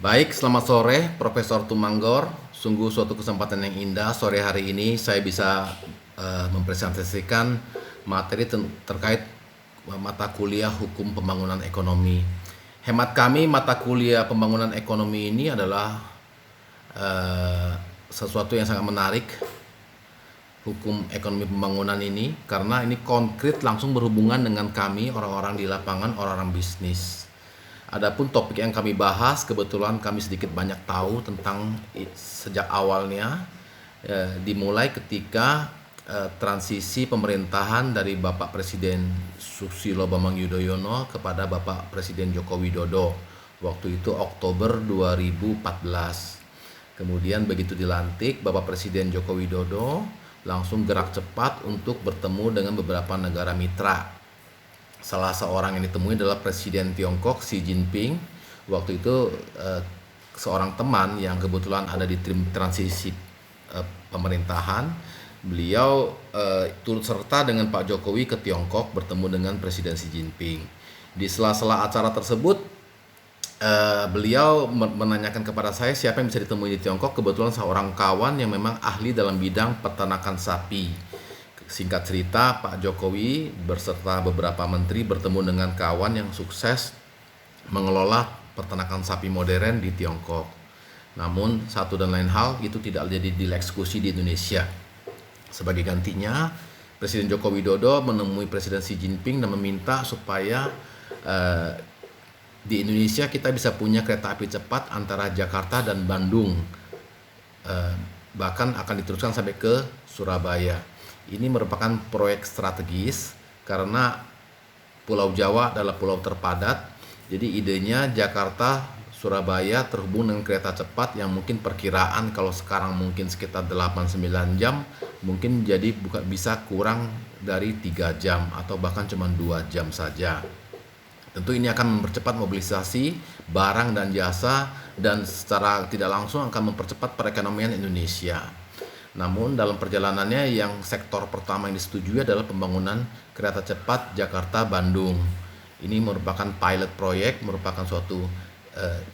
Baik, selamat sore Profesor Tumanggor. Sungguh suatu kesempatan yang indah sore hari ini saya bisa mempresentasikan materi terkait mata kuliah Hukum Pembangunan Ekonomi. Hemat kami, mata kuliah Pembangunan Ekonomi ini adalah eh, sesuatu yang sangat menarik, hukum ekonomi pembangunan ini, karena ini konkret langsung berhubungan dengan kami orang-orang di lapangan, orang-orang bisnis. Adapun topik yang kami bahas, kebetulan kami sedikit banyak tahu tentang sejak awalnya, dimulai ketika transisi pemerintahan dari Bapak Presiden Susilo Bambang Yudhoyono kepada Bapak Presiden Joko Widodo. Waktu itu Oktober 2014. Kemudian begitu dilantik, Bapak Presiden Joko Widodo langsung gerak cepat untuk bertemu dengan beberapa negara mitra. Salah seorang yang ditemui adalah Presiden Tiongkok Xi Jinping. Waktu itu seorang teman yang kebetulan ada di tim transisi pemerintahan. Beliau turut serta dengan Pak Jokowi ke Tiongkok bertemu dengan Presiden Xi Jinping. Di sela-sela acara tersebut, beliau menanyakan kepada saya siapa yang bisa ditemui di Tiongkok. Kebetulan seorang kawan yang memang ahli dalam bidang peternakan sapi. Singkat cerita, Pak Jokowi berserta beberapa menteri bertemu dengan kawan yang sukses mengelola peternakan sapi modern di Tiongkok. Namun satu dan lain hal itu tidak jadi dieksekusi di Indonesia. Sebagai gantinya, Presiden Joko Widodo menemui Presiden Xi Jinping dan meminta supaya di Indonesia kita bisa punya kereta api cepat antara Jakarta dan Bandung, bahkan akan diteruskan sampai ke Surabaya. Ini merupakan proyek strategis karena Pulau Jawa adalah pulau terpadat. Jadi idenya Jakarta Surabaya terhubung dengan kereta cepat yang mungkin perkiraan kalau sekarang mungkin sekitar 8-9 jam, mungkin jadi bisa kurang dari 3 jam atau bahkan cuma 2 jam saja. Tentu ini akan mempercepat mobilisasi barang dan jasa dan secara tidak langsung akan mempercepat perekonomian Indonesia. Namun dalam perjalanannya yang sektor pertama yang disetujui adalah pembangunan kereta cepat Jakarta-Bandung. Ini merupakan pilot proyek, merupakan suatu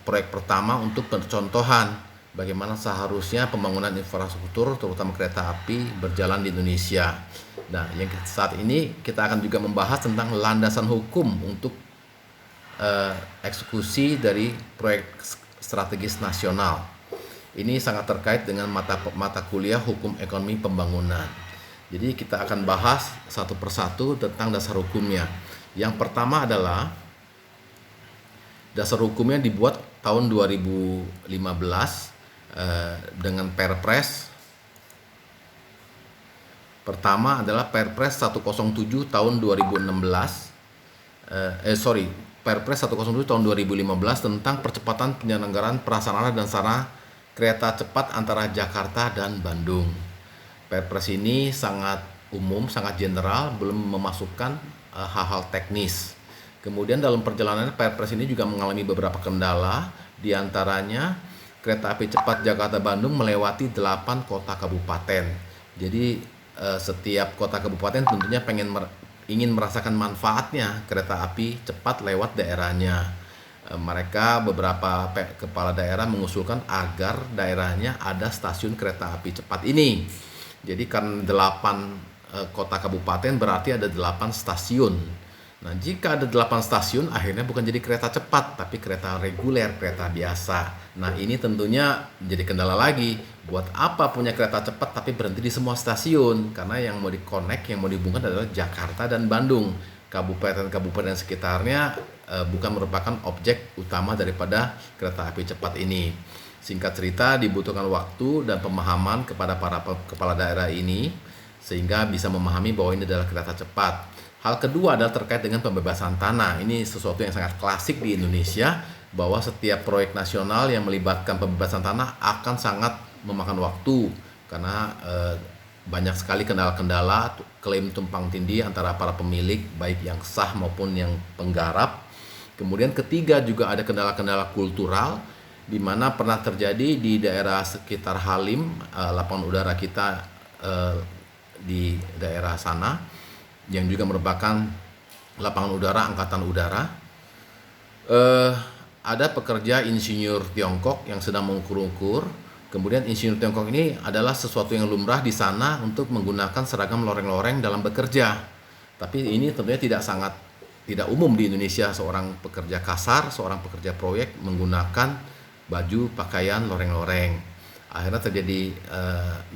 proyek pertama untuk percontohan bagaimana seharusnya pembangunan infrastruktur terutama kereta api berjalan di Indonesia. Nah, yang saat ini kita akan juga membahas tentang landasan hukum untuk eksekusi dari proyek strategis nasional. Ini sangat terkait dengan mata kuliah Hukum Ekonomi Pembangunan. Jadi kita akan bahas satu persatu tentang dasar hukumnya. Yang pertama adalah dasar hukumnya dibuat tahun 2015 dengan Perpres. Pertama adalah Perpres 107 tahun 2016. Perpres 107 tahun 2015 tentang percepatan penyelenggaraan prasarana dan sarana kereta cepat antara Jakarta dan Bandung. Perpres ini sangat umum, sangat general, belum memasukkan hal-hal teknis. Kemudian dalam perjalanan Perpres ini juga mengalami beberapa kendala, diantaranya kereta api cepat Jakarta-Bandung melewati 8 kota kabupaten. Jadi setiap kota kabupaten tentunya ingin merasakan manfaatnya kereta api cepat lewat daerahnya. Mereka beberapa kepala daerah mengusulkan agar daerahnya ada stasiun kereta api cepat ini. Jadi kan 8 kota kabupaten berarti ada 8 stasiun. Nah, jika ada 8 stasiun akhirnya bukan jadi kereta cepat tapi kereta reguler, kereta biasa. Nah, ini tentunya menjadi kendala lagi. Buat apa punya kereta cepat tapi berhenti di semua stasiun? Karena yang mau di-connect, yang mau dihubungkan adalah Jakarta dan Bandung. Kabupaten-kabupaten sekitarnya bukan merupakan objek utama daripada kereta api cepat ini. Singkat cerita, dibutuhkan waktu dan pemahaman kepada para kepala daerah ini sehingga bisa memahami bahwa ini adalah kereta cepat. Hal kedua adalah terkait dengan pembebasan tanah. Ini sesuatu yang sangat klasik di Indonesia, bahwa setiap proyek nasional yang melibatkan pembebasan tanah akan sangat memakan waktu karena banyak sekali kendala-kendala, klaim tumpang tindih antara para pemilik baik yang sah maupun yang penggarap. Kemudian ketiga juga ada kendala-kendala kultural di mana pernah terjadi di daerah sekitar Halim, lapangan udara kita di daerah sana yang juga merupakan lapangan udara angkatan udara. ada pekerja insinyur Tiongkok yang sedang mengukur-ukur. Kemudian insinyur Tiongkok ini adalah sesuatu yang lumrah di sana untuk menggunakan seragam loreng-loreng dalam bekerja. Tapi ini tentunya tidak umum di Indonesia, seorang pekerja kasar, seorang pekerja proyek menggunakan baju pakaian loreng-loreng. Akhirnya terjadi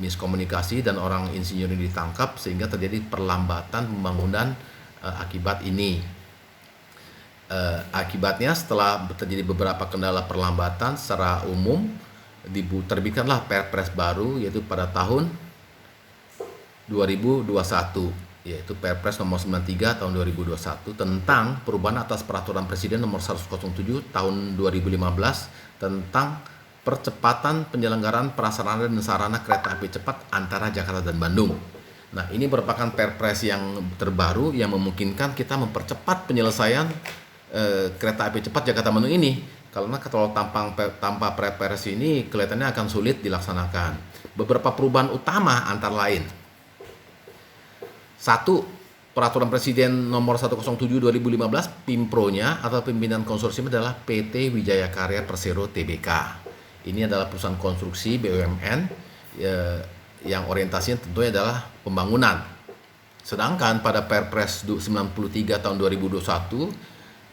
miskomunikasi dan orang insinyur ini ditangkap sehingga terjadi perlambatan pembangunan akibat ini. Akibatnya setelah terjadi beberapa kendala perlambatan secara umum, terbitkanlah Perpres baru yaitu pada tahun 2021, yaitu Perpres nomor 93 tahun 2021 tentang perubahan atas peraturan Presiden nomor 107 tahun 2015 tentang percepatan penyelenggaraan prasarana dan sarana kereta api cepat antara Jakarta dan Bandung. Nah, ini merupakan Perpres yang terbaru yang memungkinkan kita mempercepat penyelesaian kereta api cepat Jakarta Bandung ini. Karena kalau tanpa Perpres ini kelihatannya akan sulit dilaksanakan. Beberapa perubahan utama antara lain. 1. Peraturan Presiden nomor 107 2015, Pimpronya atau pimpinan konsorsium adalah PT Wijaya Karya Persero Tbk. Ini adalah perusahaan konstruksi BUMN yang orientasinya tentunya adalah pembangunan. Sedangkan pada Perpres 93 tahun 2021,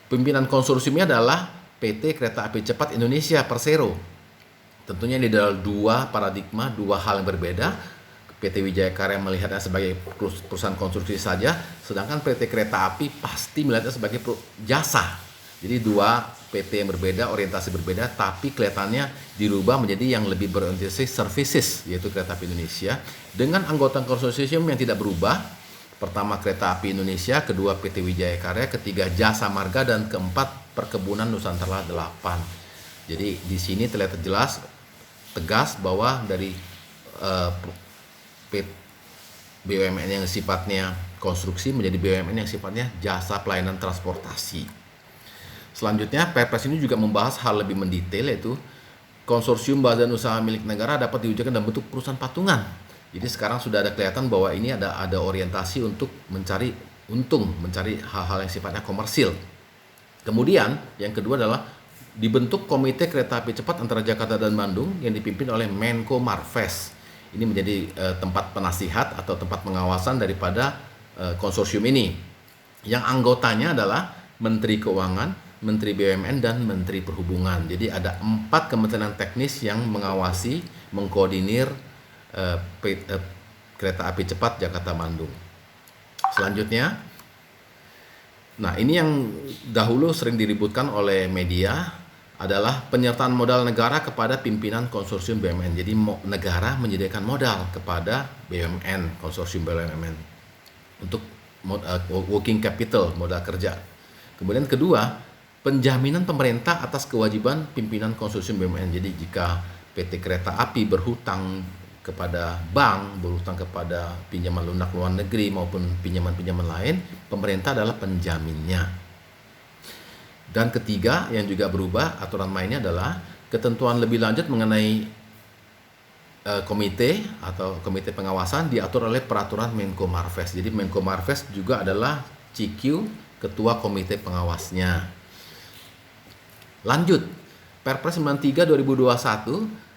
pimpinan konsorsiumnya adalah PT Kereta Api Cepat Indonesia Persero. Tentunya ini adalah dua paradigma, dua hal yang berbeda. PT Wijaya Karya melihatnya sebagai perusahaan konstruksi saja, sedangkan PT Kereta Api pasti melihatnya sebagai jasa. Jadi dua PT yang berbeda, orientasi berbeda, tapi kelihatannya dirubah menjadi yang lebih berorientasi services, yaitu Kereta Api Indonesia, dengan anggota konsorsium yang tidak berubah. Pertama Kereta Api Indonesia, kedua PT Wijaya Karya, ketiga Jasa Marga, dan keempat Perkebunan Nusantara 8. Jadi di sini terlihat jelas tegas bahwa dari BUMN yang sifatnya konstruksi menjadi BUMN yang sifatnya jasa pelayanan transportasi. Selanjutnya, Perpres ini juga membahas hal lebih mendetail, yaitu konsorsium badan usaha milik negara dapat diwujudkan dalam bentuk perusahaan patungan. Jadi sekarang sudah ada kelihatan bahwa ini ada orientasi untuk mencari untung, mencari hal-hal yang sifatnya komersil. Kemudian yang kedua adalah dibentuk Komite Kereta Api Cepat antara Jakarta dan Bandung yang dipimpin oleh Menko Marves. Ini menjadi tempat penasihat atau tempat pengawasan daripada konsorsium ini. Yang anggotanya adalah Menteri Keuangan, Menteri BUMN, dan Menteri Perhubungan. Jadi ada 4 kementerian teknis yang mengawasi, mengkoordinir Kereta Api Cepat Jakarta Bandung. Selanjutnya, nah ini yang dahulu sering diributkan oleh media adalah penyertaan modal negara kepada pimpinan konsorsium BUMN. Jadi negara menyediakan modal kepada BUMN, konsorsium BUMN untuk working capital, modal kerja. Kemudian kedua, penjaminan pemerintah atas kewajiban pimpinan konsorsium BUMN. Jadi jika PT Kereta Api berhutang kepada bank, berhutang kepada pinjaman lunak luar negeri maupun pinjaman-pinjaman lain, pemerintah adalah penjaminnya. Dan ketiga yang juga berubah aturan mainnya adalah ketentuan lebih lanjut mengenai komite atau komite pengawasan diatur oleh peraturan Menko Marves. Jadi Menko Marves juga adalah CQ, ketua komite pengawasnya. Lanjut, Perpres 93 2021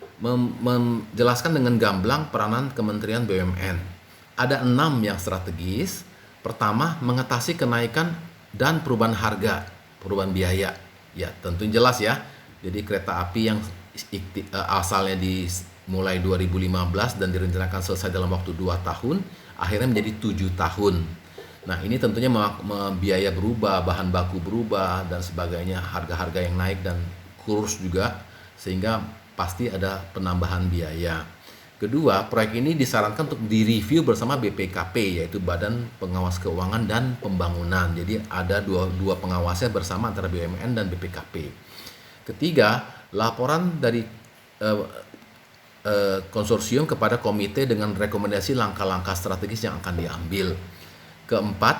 menjelaskan dengan gamblang peranan Kementerian BUMN. Ada 6 yang strategis. Pertama, mengatasi kenaikan dan perubahan harga, perubahan biaya. Ya, tentu jelas ya. Jadi kereta api yang asalnya dimulai 2015 dan direncanakan selesai dalam waktu 2 tahun, akhirnya menjadi 7 tahun. Nah, ini tentunya biaya berubah, bahan baku berubah, dan sebagainya, harga-harga yang naik dan kurs juga, sehingga pasti ada penambahan biaya. Kedua, proyek ini disarankan untuk direview bersama BPKP, yaitu Badan Pengawas Keuangan dan Pembangunan. Jadi ada dua pengawasnya bersama antara BUMN dan BPKP. Ketiga, laporan dari konsorsium kepada komite dengan rekomendasi langkah-langkah strategis yang akan diambil. Keempat,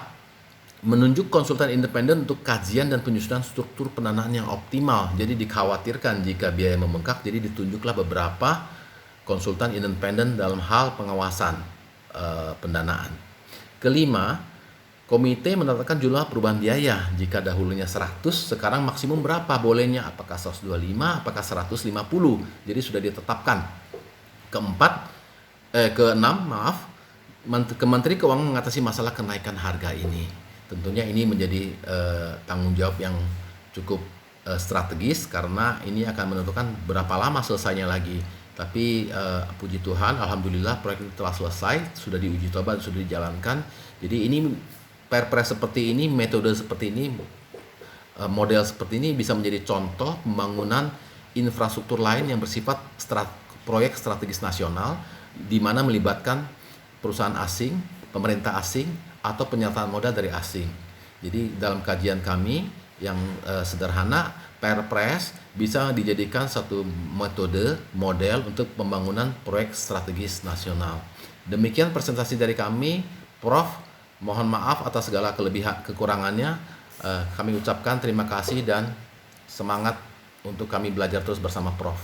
menunjuk konsultan independen untuk kajian dan penyusunan struktur pendanaan yang optimal. Jadi dikhawatirkan jika biaya membengkak, jadi ditunjuklah beberapa konsultan independen dalam hal pengawasan pendanaan. Kelima, Komite menetapkan jumlah perubahan biaya. Jika dahulunya 100, sekarang maksimum berapa bolehnya? Apakah 125, apakah 150? Jadi sudah ditetapkan. Keenam, maaf, Kementerian Keuangan mengatasi masalah kenaikan harga ini. Tentunya ini menjadi tanggung jawab yang cukup strategis karena ini akan menentukan berapa lama selesainya lagi. Tapi puji Tuhan, alhamdulillah proyek ini telah selesai, sudah diuji coba, sudah dijalankan. Jadi ini perpres seperti ini, metode seperti ini, model seperti ini bisa menjadi contoh pembangunan infrastruktur lain yang bersifat proyek strategis nasional di mana melibatkan perusahaan asing, pemerintah asing, atau penyertaan modal dari asing. Jadi dalam kajian kami yang sederhana, perpres bisa dijadikan satu metode model untuk pembangunan proyek strategis nasional. Demikian presentasi dari kami, Prof. Mohon maaf atas segala kekurangannya. Kami ucapkan terima kasih dan semangat untuk kami belajar terus bersama Prof.